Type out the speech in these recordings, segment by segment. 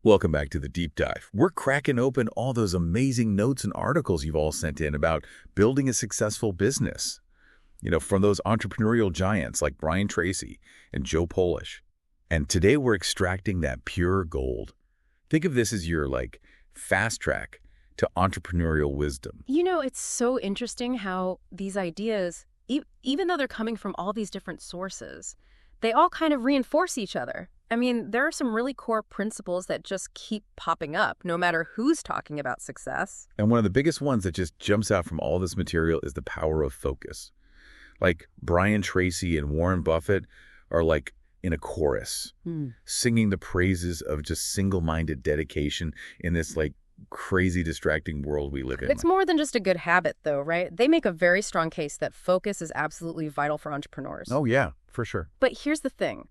Welcome back to the deep dive. We're cracking open all those amazing notes and articles you've all sent in about building a successful business. From those entrepreneurial giants like Brian Tracy and Joe Polish. And today we're extracting that pure gold. Think of this as your, fast track to entrepreneurial wisdom. It's so interesting how these ideas, even though they're coming from all these different sources, they all kind of reinforce each other. I mean, there are some really core principles that just keep popping up, no matter who's talking about success. And one of the biggest ones that just jumps out from all this material is the power of focus. Brian Tracy and Warren Buffett are in a chorus, singing the praises of just single-minded dedication in this crazy distracting world we live in. It's more than just a good habit, though, right? They make a very strong case that focus is absolutely vital for entrepreneurs. Oh, yeah, for sure. But here's the thing.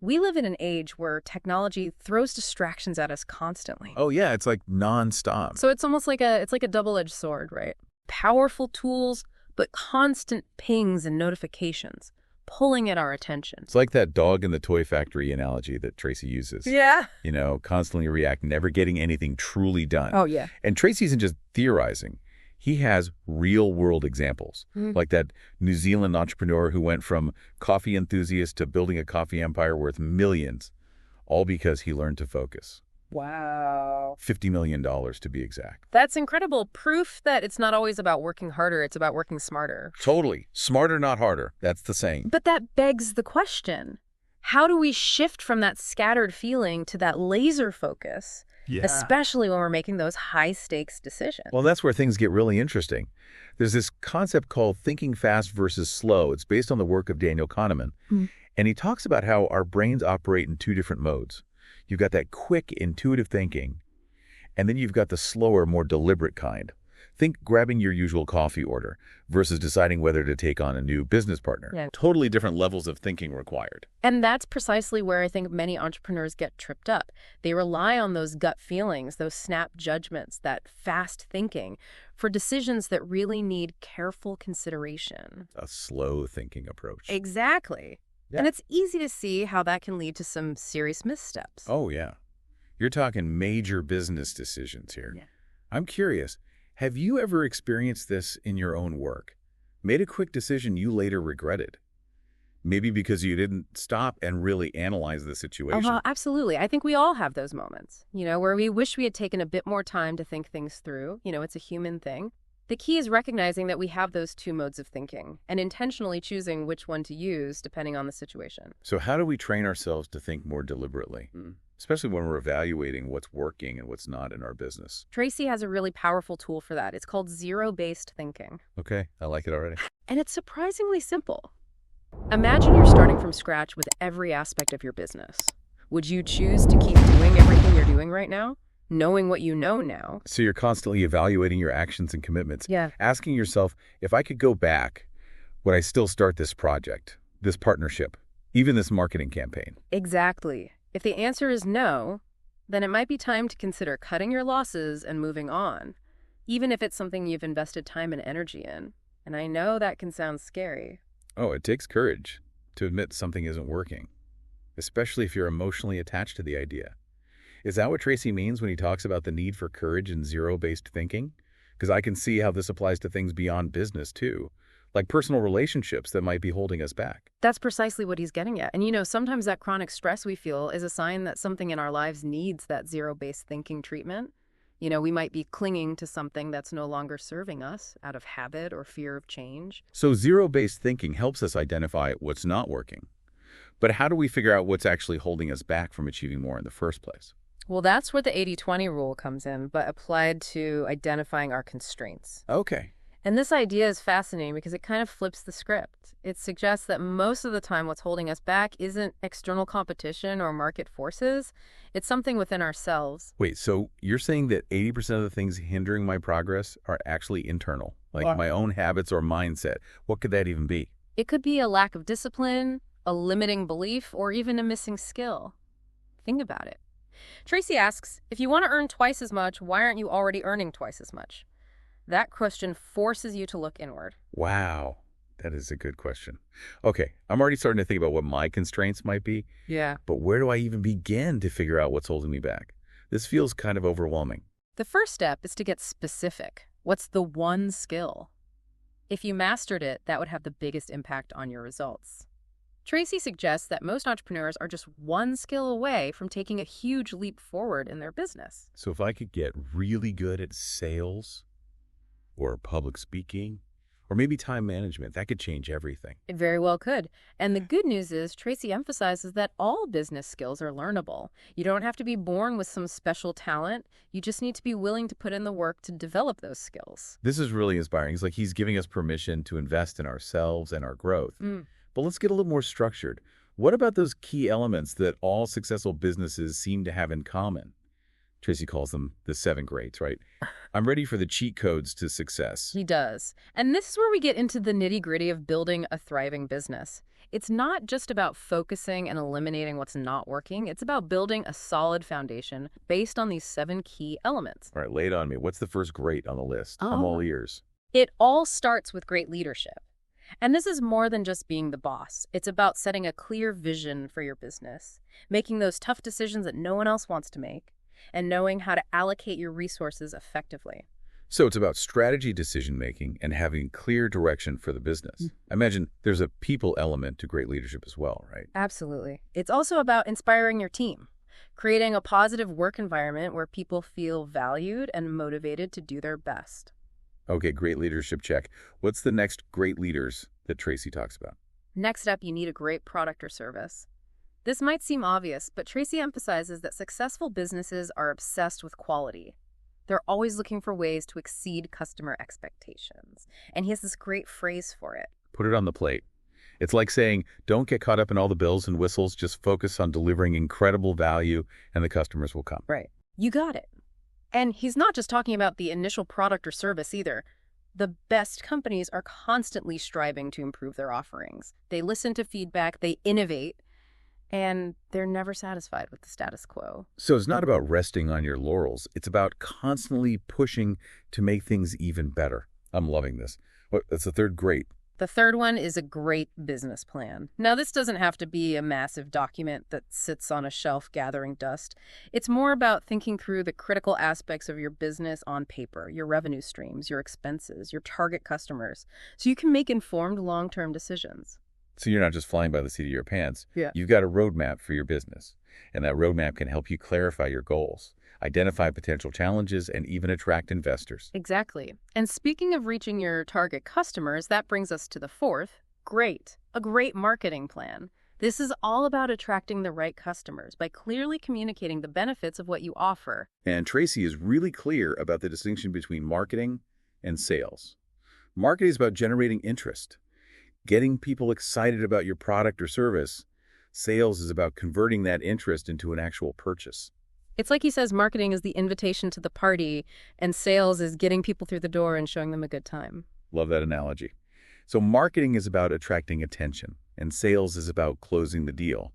We live in an age where technology throws distractions at us constantly. Oh, yeah, it's nonstop. So it's almost like a double-edged sword, right? Powerful tools, but constant pings and notifications pulling at our attention. It's like that dog in the toy factory analogy that Tracy uses. Yeah. Constantly react, never getting anything truly done. Oh, yeah. And Tracy isn't just theorizing. He has real-world examples, like that New Zealand entrepreneur who went from coffee enthusiast to building a coffee empire worth millions, all because he learned to focus. Wow. $50 million to be exact. That's incredible. Proof that it's not always about working harder, it's about working smarter. Totally. Smarter, not harder. That's the saying. But that begs the question. How do we shift from that scattered feeling to that laser focus? Yeah. Especially when we're making those high-stakes decisions. Well, that's where things get really interesting. There's this concept called thinking fast versus slow. It's based on the work of Daniel Kahneman. And he talks about how our brains operate in two different modes. You've got that quick, intuitive thinking, and then you've got the slower, more deliberate kind. Think grabbing your usual coffee order versus deciding whether to take on a new business partner. Yeah. Totally different levels of thinking required. And that's precisely where I think many entrepreneurs get tripped up. They rely on those gut feelings, those snap judgments, that fast thinking for decisions that really need careful consideration. A slow thinking approach. Exactly. Yeah. And it's easy to see how that can lead to some serious missteps. Oh, yeah. You're talking major business decisions here. Yeah. I'm curious, have you ever experienced this in your own work? Made a quick decision you later regretted? Maybe because you didn't stop and really analyze the situation. Absolutely. I think we all have those moments, where we wish we had taken a bit more time to think things through. It's a human thing. The key is recognizing that we have those two modes of thinking and intentionally choosing which one to use depending on the situation. So how do we train ourselves to think more deliberately, especially when we're evaluating what's working and what's not in our business? Tracy has a really powerful tool for that. It's called zero-based thinking. Okay, I like it already. And it's surprisingly simple. Imagine you're starting from scratch with every aspect of your business. Would you choose to keep doing everything you're doing right now, knowing what you know now? So you're constantly evaluating your actions and commitments. Yeah. Asking yourself, if I could go back, would I still start this project, this partnership, even this marketing campaign? Exactly. If the answer is no, then it might be time to consider cutting your losses and moving on, even if it's something you've invested time and energy in. And I know that can sound scary. Oh, it takes courage to admit something isn't working, especially if you're emotionally attached to the idea. Is that what Tracy means when he talks about the need for courage and zero-based thinking? Because I can see how this applies to things beyond business, too, like personal relationships that might be holding us back. That's precisely what he's getting at. And sometimes that chronic stress we feel is a sign that something in our lives needs that zero-based thinking treatment. We might be clinging to something that's no longer serving us out of habit or fear of change. So zero-based thinking helps us identify what's not working. But how do we figure out what's actually holding us back from achieving more in the first place? Well, that's where the 80-20 rule comes in, but applied to identifying our constraints. Okay. And this idea is fascinating because it kind of flips the script. It suggests that most of the time what's holding us back isn't external competition or market forces. It's something within ourselves. Wait, so you're saying that 80% of the things hindering my progress are actually internal, like my own habits or mindset? What could that even be? It could be a lack of discipline, a limiting belief, or even a missing skill. Think about it. Tracy asks, if you want to earn twice as much, why aren't you already earning twice as much? That question forces you to look inward. Wow, that is a good question. Okay, I'm already starting to think about what my constraints might be. Yeah. But where do I even begin to figure out what's holding me back? This feels kind of overwhelming. The first step is to get specific. What's the one skill? If you mastered it, that would have the biggest impact on your results. Tracy suggests that most entrepreneurs are just one skill away from taking a huge leap forward in their business. So if I could get really good at sales or public speaking or maybe time management, that could change everything. It very well could. And the good news is Tracy emphasizes that all business skills are learnable. You don't have to be born with some special talent. You just need to be willing to put in the work to develop those skills. This is really inspiring. It's like he's giving us permission to invest in ourselves and our growth. But let's get a little more structured. What about those key elements that all successful businesses seem to have in common? Tracy calls them the 7 greats, right? I'm ready for the cheat codes to success. He does. And this is where we get into the nitty-gritty of building a thriving business. It's not just about focusing and eliminating what's not working. It's about building a solid foundation based on these 7 key elements. All right, lay it on me. What's the first great on the list? I'm all ears. It all starts with great leadership. And this is more than just being the boss. It's about setting a clear vision for your business, making those tough decisions that no one else wants to make, and knowing how to allocate your resources effectively. So it's about strategy decision-making and having clear direction for the business. I imagine there's a people element to great leadership as well, right? Absolutely. It's also about inspiring your team, creating a positive work environment where people feel valued and motivated to do their best. Okay, great leadership check. What's the next great leaders that Tracy talks about? Next up, you need a great product or service. This might seem obvious, but Tracy emphasizes that successful businesses are obsessed with quality. They're always looking for ways to exceed customer expectations. And he has this great phrase for it. Put it on the plate. It's like saying, don't get caught up in all the bells and whistles, just focus on delivering incredible value and the customers will come. Right. You got it. And he's not just talking about the initial product or service either. The best companies are constantly striving to improve their offerings. They listen to feedback, they innovate, and they're never satisfied with the status quo. So it's not about resting on your laurels. It's about constantly pushing to make things even better. I'm loving this. That's the third great. The third one is a great business plan. Now, this doesn't have to be a massive document that sits on a shelf gathering dust. It's more about thinking through the critical aspects of your business on paper, your revenue streams, your expenses, your target customers, so you can make informed long-term decisions. So you're not just flying by the seat of your pants. Yeah. You've got a roadmap for your business. And that roadmap can help you clarify your goals, identify potential challenges, and even attract investors. Exactly. And speaking of reaching your target customers, that brings us to the fourth, a great marketing plan. This is all about attracting the right customers by clearly communicating the benefits of what you offer. And Tracy is really clear about the distinction between marketing and sales. Marketing is about generating interest, getting people excited about your product or service. Sales is about converting that interest into an actual purchase. It's like he says marketing is the invitation to the party, and sales is getting people through the door and showing them a good time. Love that analogy. So marketing is about attracting attention, and sales is about closing the deal.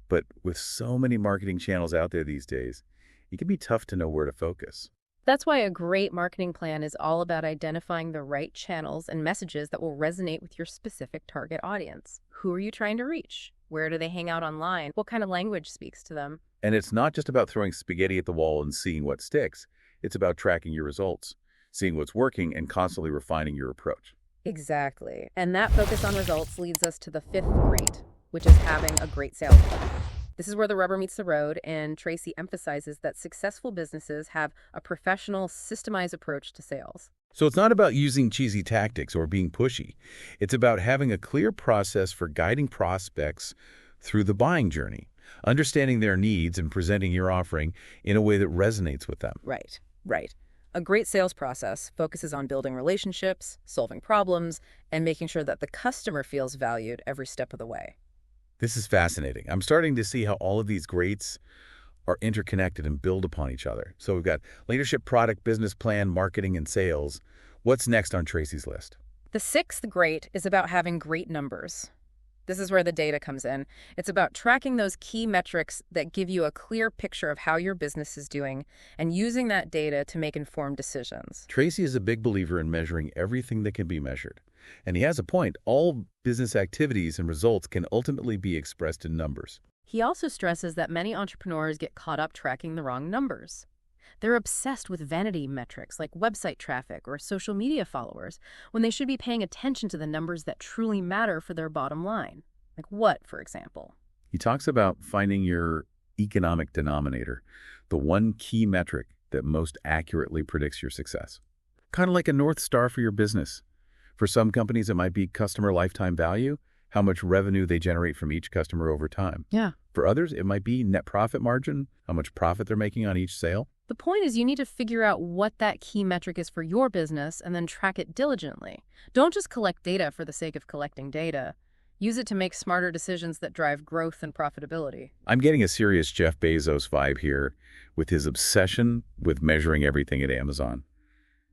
But with so many marketing channels out there these days, it can be tough to know where to focus. That's why a great marketing plan is all about identifying the right channels and messages that will resonate with your specific target audience. Who are you trying to reach? Where do they hang out online? What kind of language speaks to them? And it's not just about throwing spaghetti at the wall and seeing what sticks. It's about tracking your results, seeing what's working, and constantly refining your approach. Exactly. And that focus on results leads us to the fifth great, which is having a great sales plan. This is where the rubber meets the road, and Tracy emphasizes that successful businesses have a professional, systemized approach to sales. So it's not about using cheesy tactics or being pushy. It's about having a clear process for guiding prospects through the buying journey, understanding their needs and presenting your offering in a way that resonates with them. Right. A great sales process focuses on building relationships, solving problems, and making sure that the customer feels valued every step of the way. This is fascinating. I'm starting to see how all of these greats are interconnected and build upon each other. So we've got leadership, product, business plan, marketing, and sales. What's next on Tracy's list? The sixth great is about having great numbers. This is where the data comes in. It's about tracking those key metrics that give you a clear picture of how your business is doing and using that data to make informed decisions. Tracy is a big believer in measuring everything that can be measured. And he has a point. All business activities and results can ultimately be expressed in numbers. He also stresses that many entrepreneurs get caught up tracking the wrong numbers. They're obsessed with vanity metrics like website traffic or social media followers when they should be paying attention to the numbers that truly matter for their bottom line. Like what, for example? He talks about finding your economic denominator, the one key metric that most accurately predicts your success. Kind of like a North Star for your business. For some companies, it might be customer lifetime value, how much revenue they generate from each customer over time. Yeah. For others, it might be net profit margin, how much profit they're making on each sale. The point is you need to figure out what that key metric is for your business and then track it diligently. Don't just collect data for the sake of collecting data. Use it to make smarter decisions that drive growth and profitability. I'm getting a serious Jeff Bezos vibe here with his obsession with measuring everything at Amazon.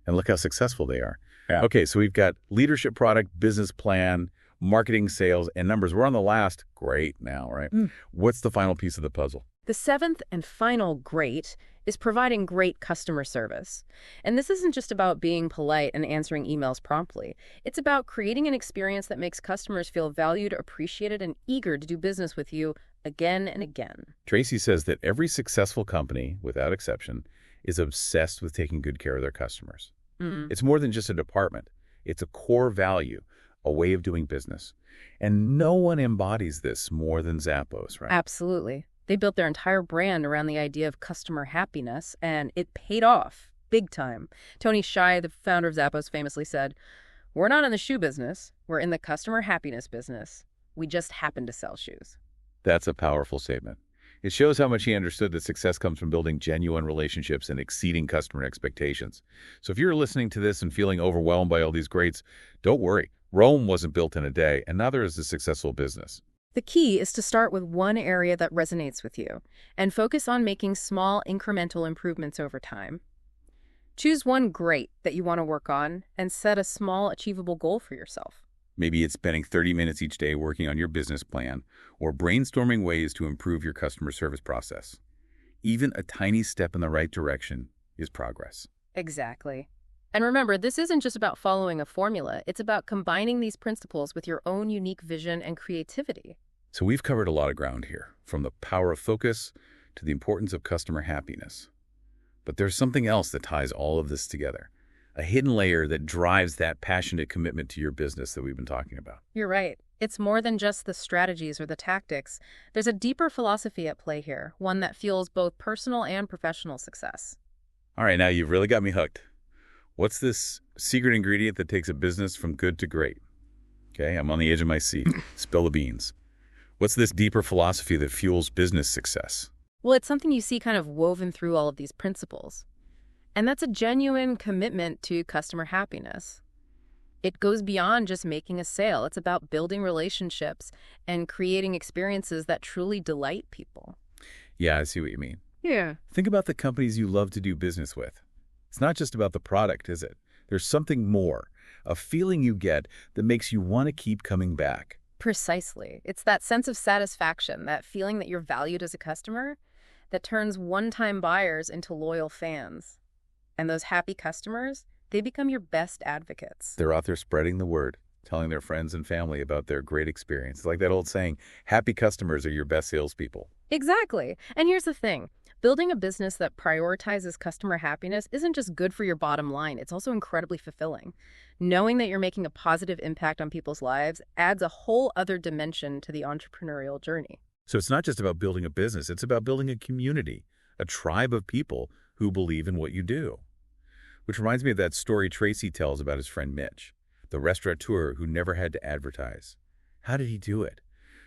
And look how successful they are. Yeah. Okay, so we've got leadership, product, business plan, marketing, sales, and numbers. We're on the last great now, right? What's the final piece of the puzzle? The seventh and final great is providing great customer service. And this isn't just about being polite and answering emails promptly. It's about creating an experience that makes customers feel valued, appreciated, and eager to do business with you again and again. Tracy says that every successful company, without exception, is obsessed with taking good care of their customers. It's more than just a department. It's a core value, a way of doing business. And no one embodies this more than Zappos, right? Absolutely. They built their entire brand around the idea of customer happiness, and it paid off big time. Tony Hsieh, the founder of Zappos, famously said, "We're not in the shoe business. We're in the customer happiness business. We just happen to sell shoes." That's a powerful statement. It shows how much he understood that success comes from building genuine relationships and exceeding customer expectations. So if you're listening to this and feeling overwhelmed by all these greats, don't worry. Rome wasn't built in a day, and neither is a successful business. The key is to start with one area that resonates with you and focus on making small incremental improvements over time. Choose one great that you want to work on and set a small achievable goal for yourself. Maybe it's spending 30 minutes each day working on your business plan or brainstorming ways to improve your customer service process. Even a tiny step in the right direction is progress. Exactly. And remember, this isn't just about following a formula. It's about combining these principles with your own unique vision and creativity. So we've covered a lot of ground here, from the power of focus to the importance of customer happiness. But there's something else that ties all of this together, a hidden layer that drives that passionate commitment to your business that we've been talking about. You're right. It's more than just the strategies or the tactics. There's a deeper philosophy at play here, one that fuels both personal and professional success. All right, now you've really got me hooked. What's this secret ingredient that takes a business from good to great? Okay, I'm on the edge of my seat. Spill the beans. What's this deeper philosophy that fuels business success? Well, it's something you see kind of woven through all of these principles. And that's a genuine commitment to customer happiness. It goes beyond just making a sale. It's about building relationships and creating experiences that truly delight people. Yeah, I see what you mean. Yeah. Think about the companies you love to do business with. It's not just about the product, is it? There's something more, a feeling you get that makes you want to keep coming back. Precisely. It's that sense of satisfaction, that feeling that you're valued as a customer, that turns one-time buyers into loyal fans. And those happy customers, they become your best advocates. They're out there spreading the word, telling their friends and family about their great experience. It's like that old saying, happy customers are your best salespeople. Exactly. And here's the thing. Building a business that prioritizes customer happiness isn't just good for your bottom line. It's also incredibly fulfilling. Knowing that you're making a positive impact on people's lives adds a whole other dimension to the entrepreneurial journey. So it's not just about building a business. It's about building a community, a tribe of people who believe in what you do. Which reminds me of that story Tracy tells about his friend Mitch, the restaurateur who never had to advertise. How did he do it?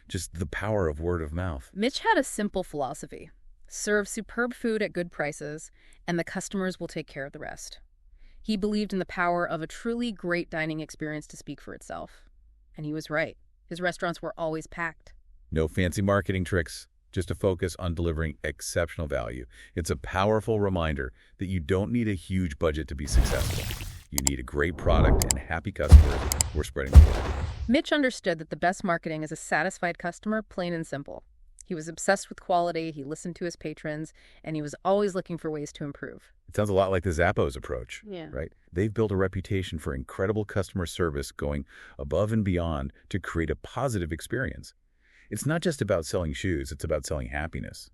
Just the power of word of mouth. Mitch had a simple philosophy. Serve superb food at good prices, and the customers will take care of the rest. He believed in the power of a truly great dining experience to speak for itself. And he was right. His restaurants were always packed. No fancy marketing tricks, just a focus on delivering exceptional value. It's a powerful reminder that you don't need a huge budget to be successful. You need a great product and happy customers who are spreading the word. Mitch understood that the best marketing is a satisfied customer, plain and simple. He was obsessed with quality, he listened to his patrons, and he was always looking for ways to improve. It sounds a lot like the Zappos approach, Yeah. right? They've built a reputation for incredible customer service, going above and beyond to create a positive experience. It's not just about selling shoes, it's about selling happiness.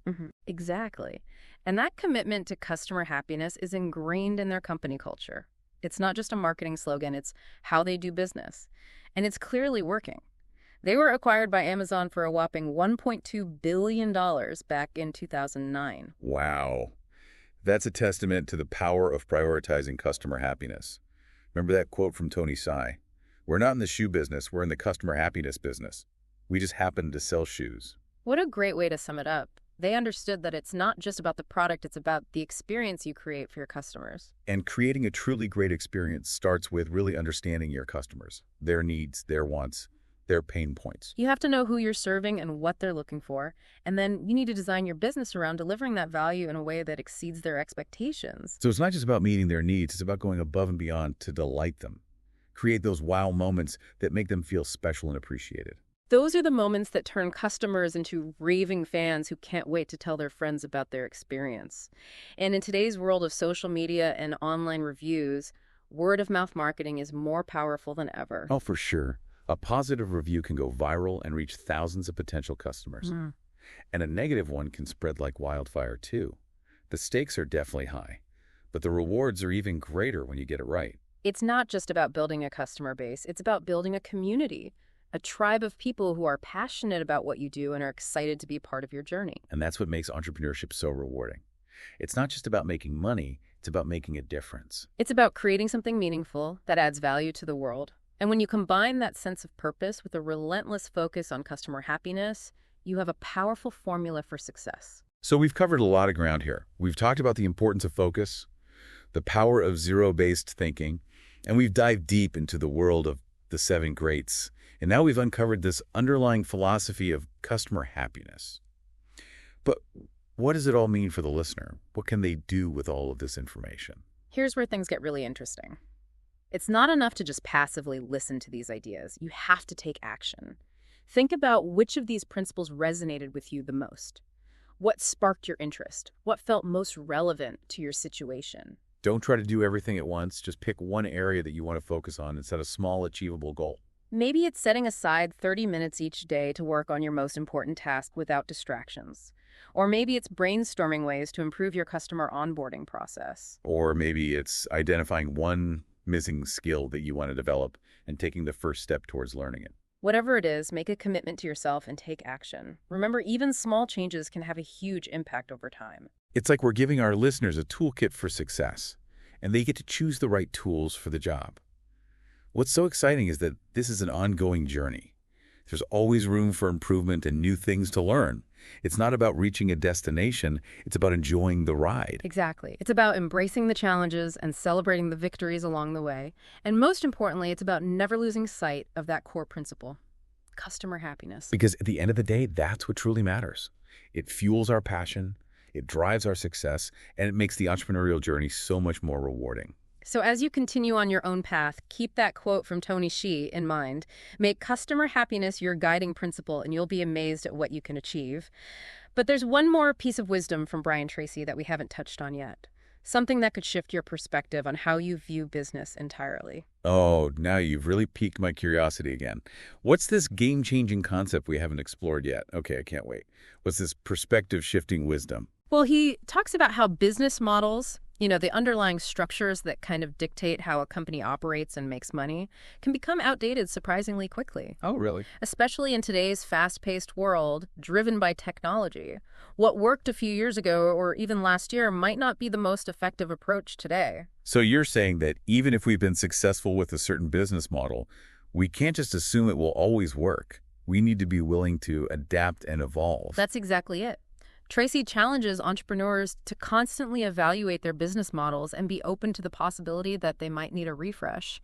Exactly. And that commitment to customer happiness is ingrained in their company culture. It's not just a marketing slogan, it's how they do business. And it's clearly working. They were acquired by Amazon for a whopping $1.2 billion back in 2009. Wow. That's a testament to the power of prioritizing customer happiness. Remember that quote from Tony Hsieh? We're not in the shoe business, we're in the customer happiness business. We just happen to sell shoes. What a great way to sum it up. They understood that it's not just about the product, it's about the experience you create for your customers. And creating a truly great experience starts with really understanding your customers, their needs, their wants, their pain points. You have to know who you're serving and what they're looking for, and then you need to design your business around delivering that value in a way that exceeds their expectations. So it's not just about meeting their needs, it's about going above and beyond to delight them. Create those wow moments that make them feel special and appreciated. Those are the moments that turn customers into raving fans who can't wait to tell their friends about their experience. And in today's world of social media and online reviews, word-of-mouth marketing is more powerful than ever. Oh, for sure. A positive review can go viral and reach thousands of potential customers. And a negative one can spread like wildfire, too. The stakes are definitely high, but the rewards are even greater when you get it right. It's not just about building a customer base, it's about building a community. A tribe of people who are passionate about what you do and are excited to be part of your journey. And that's what makes entrepreneurship so rewarding. It's not just about making money, it's about making a difference. It's about creating something meaningful that adds value to the world. And when you combine that sense of purpose with a relentless focus on customer happiness, you have a powerful formula for success. So we've covered a lot of ground here. We've talked about the importance of focus, the power of zero-based thinking, and we've dived deep into the world of the 7 greats. And now we've uncovered this underlying philosophy of customer happiness. But what does it all mean for the listener? What can they do with all of this information? Here's where things get really interesting. It's not enough to just passively listen to these ideas. You have to take action. Think about which of these principles resonated with you the most. What sparked your interest? What felt most relevant to your situation? Don't try to do everything at once. Just pick one area that you want to focus on and set a small, achievable goal. Maybe it's setting aside 30 minutes each day to work on your most important task without distractions. Or maybe it's brainstorming ways to improve your customer onboarding process. Or maybe it's identifying one missing skill that you want to develop and taking the first step towards learning it. Whatever it is, make a commitment to yourself and take action. Remember, even small changes can have a huge impact over time. It's like we're giving our listeners a toolkit for success, and they get to choose the right tools for the job. What's so exciting is that this is an ongoing journey. There's always room for improvement and new things to learn. It's not about reaching a destination, it's about enjoying the ride. Exactly. It's about embracing the challenges and celebrating the victories along the way. And most importantly, it's about never losing sight of that core principle, customer happiness. Because at the end of the day, that's what truly matters. It fuels our passion, it drives our success, and it makes the entrepreneurial journey so much more rewarding. So as you continue on your own path, keep that quote from Tony Hsieh in mind. Make customer happiness your guiding principle, and you'll be amazed at what you can achieve. But there's one more piece of wisdom from Brian Tracy that we haven't touched on yet. Something that could shift your perspective on how you view business entirely. Oh, now you've really piqued my curiosity again. What's this game-changing concept we haven't explored yet? Okay, I can't wait. What's this perspective-shifting wisdom? Well, he talks about how business models, the underlying structures that kind of dictate how a company operates and makes money, can become outdated surprisingly quickly. Oh, really? Especially in today's fast-paced world, driven by technology. What worked a few years ago or even last year might not be the most effective approach today. So you're saying that even if we've been successful with a certain business model, we can't just assume it will always work. We need to be willing to adapt and evolve. That's exactly it. Tracy challenges entrepreneurs to constantly evaluate their business models and be open to the possibility that they might need a refresh.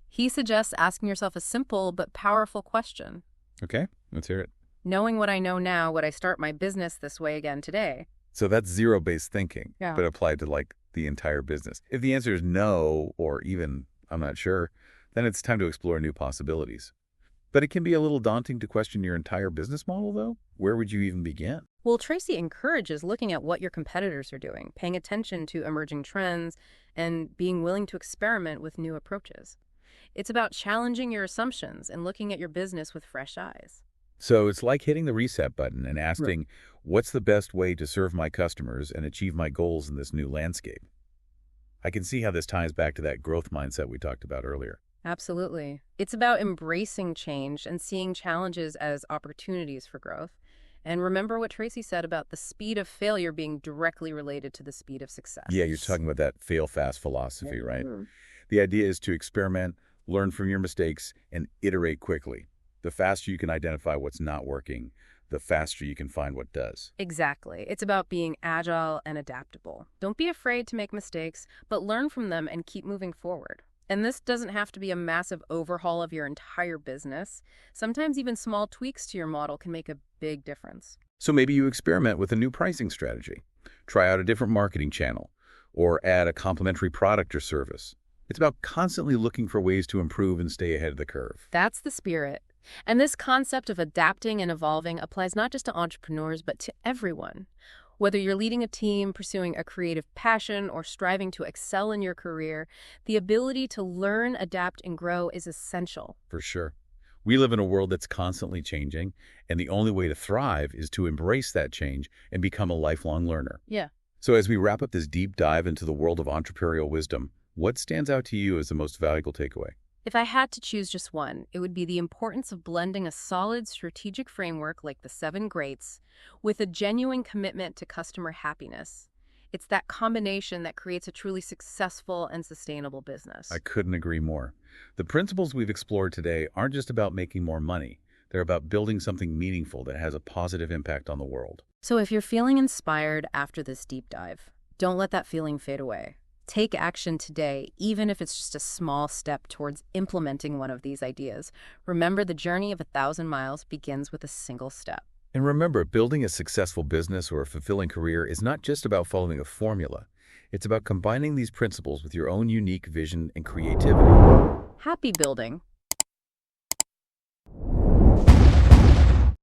He suggests asking yourself a simple but powerful question. Okay, let's hear it. Knowing what I know now, would I start my business this way again today? So that's zero-based thinking, Yeah. but applied to the entire business. If the answer is no, or even I'm not sure, then it's time to explore new possibilities. But it can be a little daunting to question your entire business model, though. Where would you even begin? Well, Tracy encourages looking at what your competitors are doing, paying attention to emerging trends, and being willing to experiment with new approaches. It's about challenging your assumptions and looking at your business with fresh eyes. So it's like hitting the reset button and Right. asking, what's the best way to serve my customers and achieve my goals in this new landscape? I can see how this ties back to that growth mindset we talked about earlier. Absolutely. It's about embracing change and seeing challenges as opportunities for growth. And remember what Tracy said about the speed of failure being directly related to the speed of success. Yeah, you're talking about that fail fast philosophy, right? Mhm. The idea is to experiment, learn from your mistakes, and iterate quickly. The faster you can identify what's not working, the faster you can find what does. Exactly. It's about being agile and adaptable. Don't be afraid to make mistakes, but learn from them and keep moving forward. And this doesn't have to be a massive overhaul of your entire business. Sometimes even small tweaks to your model can make a big difference. So maybe you experiment with a new pricing strategy, try out a different marketing channel, or add a complementary product or service. It's about constantly looking for ways to improve and stay ahead of the curve. That's the spirit. And this concept of adapting and evolving applies not just to entrepreneurs, but to everyone. Whether you're leading a team, pursuing a creative passion, or striving to excel in your career, the ability to learn, adapt, and grow is essential. For sure. We live in a world that's constantly changing, and the only way to thrive is to embrace that change and become a lifelong learner. Yeah. So as we wrap up this deep dive into the world of entrepreneurial wisdom, what stands out to you as the most valuable takeaway? If I had to choose just one, it would be the importance of blending a solid strategic framework like the 7 Greats with a genuine commitment to customer happiness. It's that combination that creates a truly successful and sustainable business. I couldn't agree more. The principles we've explored today aren't just about making more money. They're about building something meaningful that has a positive impact on the world. So if you're feeling inspired after this deep dive, don't let that feeling fade away. Take action today, even if it's just a small step towards implementing one of these ideas. Remember, the journey of 1,000 miles begins with a single step. And remember, building a successful business or a fulfilling career is not just about following a formula. It's about combining these principles with your own unique vision and creativity. Happy building!